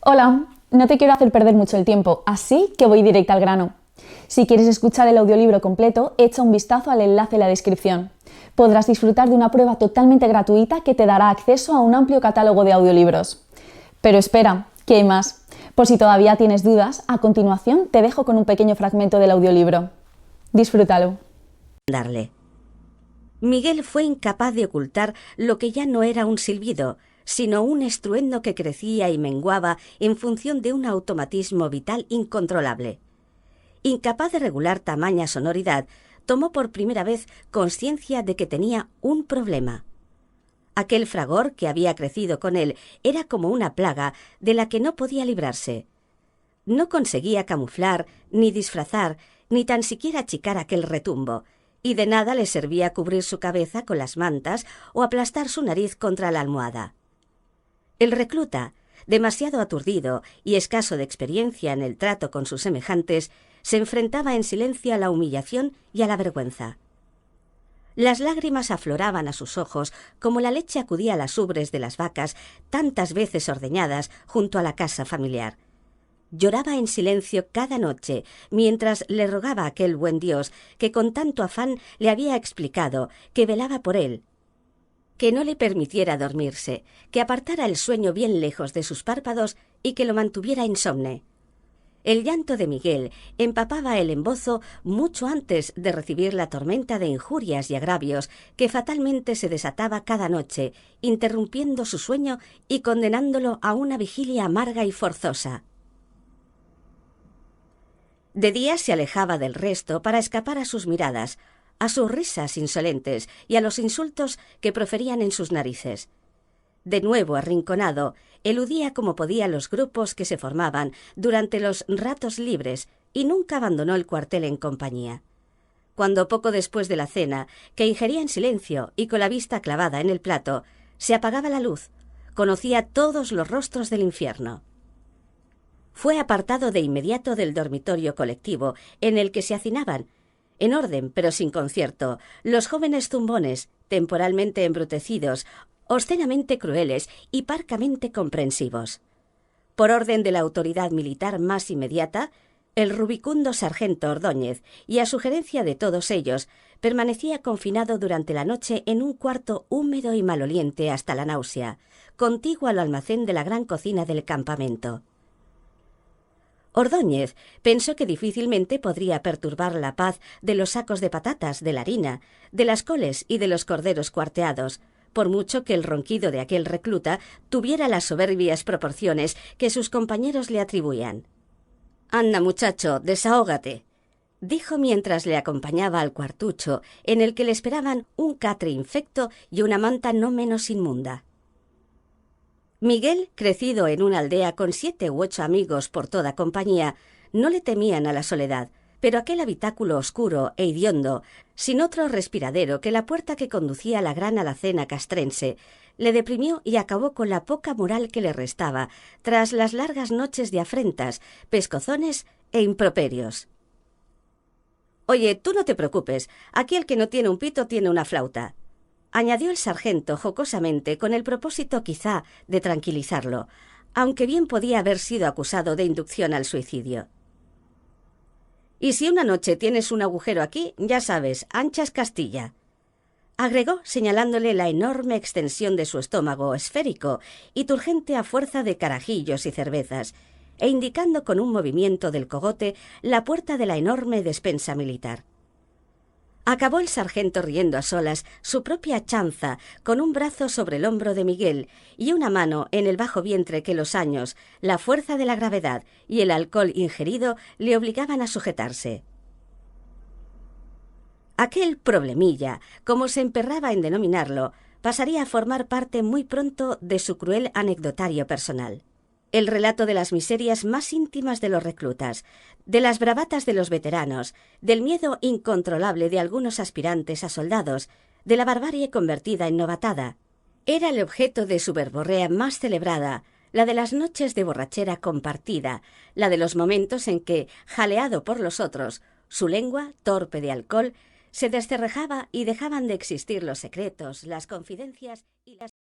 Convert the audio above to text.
Hola, no te quiero hacer perder mucho el tiempo, así que voy directa al grano. Si quieres escuchar el audiolibro completo, echa un vistazo al enlace en la descripción. Podrás disfrutar de una prueba totalmente gratuita que te dará acceso a un amplio catálogo de audiolibros. Pero espera, que hay más. Por si todavía tienes dudas, a continuación te dejo con un pequeño fragmento del audiolibro. Disfrútalo. Miguel fue incapaz de ocultar lo que ya no era un silbido, sino un estruendo que crecía y menguaba en función de un automatismo vital incontrolable. Incapaz de regular tamaña sonoridad, tomó por primera vez conciencia de que tenía un problema. Aquel fragor que había crecido con él era como una plaga de la que no podía librarse. No conseguía camuflar, ni disfrazar, ni tan siquiera achicar aquel retumbo, y de nada le servía cubrir su cabeza con las mantas o aplastar su nariz contra la almohada. El recluta, demasiado aturdido y escaso de experiencia en el trato con sus semejantes, se enfrentaba en silencio a la humillación y a la vergüenza. Las lágrimas afloraban a sus ojos como la leche acudía a las ubres de las vacas tantas veces ordeñadas junto a la casa familiar. Lloraba en silencio cada noche, mientras le rogaba a aquel buen Dios que con tanto afán le había explicado que velaba por él, que no le permitiera dormirse, que apartara el sueño bien lejos de sus párpados y que lo mantuviera insomne. El llanto de Miguel empapaba el embozo mucho antes de recibir la tormenta de injurias y agravios que fatalmente se desataba cada noche, interrumpiendo su sueño y condenándolo a una vigilia amarga y forzosa. De día se alejaba del resto para escapar a sus miradas, a sus risas insolentes y a los insultos que proferían en sus narices. De nuevo arrinconado, eludía como podía los grupos que se formaban durante los ratos libres y nunca abandonó el cuartel en compañía. Cuando poco después de la cena, que ingería en silencio y con la vista clavada en el plato, se apagaba la luz, conocía todos los rostros del infierno. Fue apartado de inmediato del dormitorio colectivo en el que se hacinaban, en orden pero sin concierto, los jóvenes zumbones, temporalmente embrutecidos, obscenamente crueles y parcamente comprensivos. Por orden de la autoridad militar más inmediata, el rubicundo sargento Ordóñez, y a sugerencia de todos ellos, permanecía confinado durante la noche en un cuarto húmedo y maloliente hasta la náusea, contiguo al almacén de la gran cocina del campamento. Ordóñez pensó que difícilmente podría perturbar la paz de los sacos de patatas, de la harina, de las coles y de los corderos cuarteados, por mucho que el ronquido de aquel recluta tuviera las soberbias proporciones que sus compañeros le atribuían. «Anda, muchacho, desahógate», dijo mientras le acompañaba al cuartucho, en el que le esperaban un catre infecto y una manta no menos inmunda. Miguel, crecido en una aldea con 7 u 8 amigos por toda compañía, no le temían a la soledad, pero aquel habitáculo oscuro e hediondo, sin otro respiradero que la puerta que conducía a la gran alacena castrense, le deprimió y acabó con la poca moral que le restaba tras las largas noches de afrentas, pescozones e improperios. «Oye, tú no te preocupes, aquí el que no tiene un pito tiene una flauta», añadió el sargento jocosamente con el propósito quizá de tranquilizarlo, aunque bien podía haber sido acusado de inducción al suicidio. «Y si una noche tienes un agujero aquí, ya sabes, anchas Castilla», agregó señalándole la enorme extensión de su estómago esférico y turgente a fuerza de carajillos y cervezas, e indicando con un movimiento del cogote la puerta de la enorme despensa militar. Acabó el sargento riendo a solas su propia chanza con un brazo sobre el hombro de Miguel y una mano en el bajo vientre que los años, la fuerza de la gravedad y el alcohol ingerido le obligaban a sujetarse. Aquel problemilla, como se emperraba en denominarlo, pasaría a formar parte muy pronto de su cruel anecdotario personal. El relato de las miserias más íntimas de los reclutas, de las bravatas de los veteranos, del miedo incontrolable de algunos aspirantes a soldados, de la barbarie convertida en novatada, era el objeto de su verborrea más celebrada, la de las noches de borrachera compartida, la de los momentos en que, jaleado por los otros, su lengua, torpe de alcohol, se descerrejaba y dejaban de existir los secretos, las confidencias y las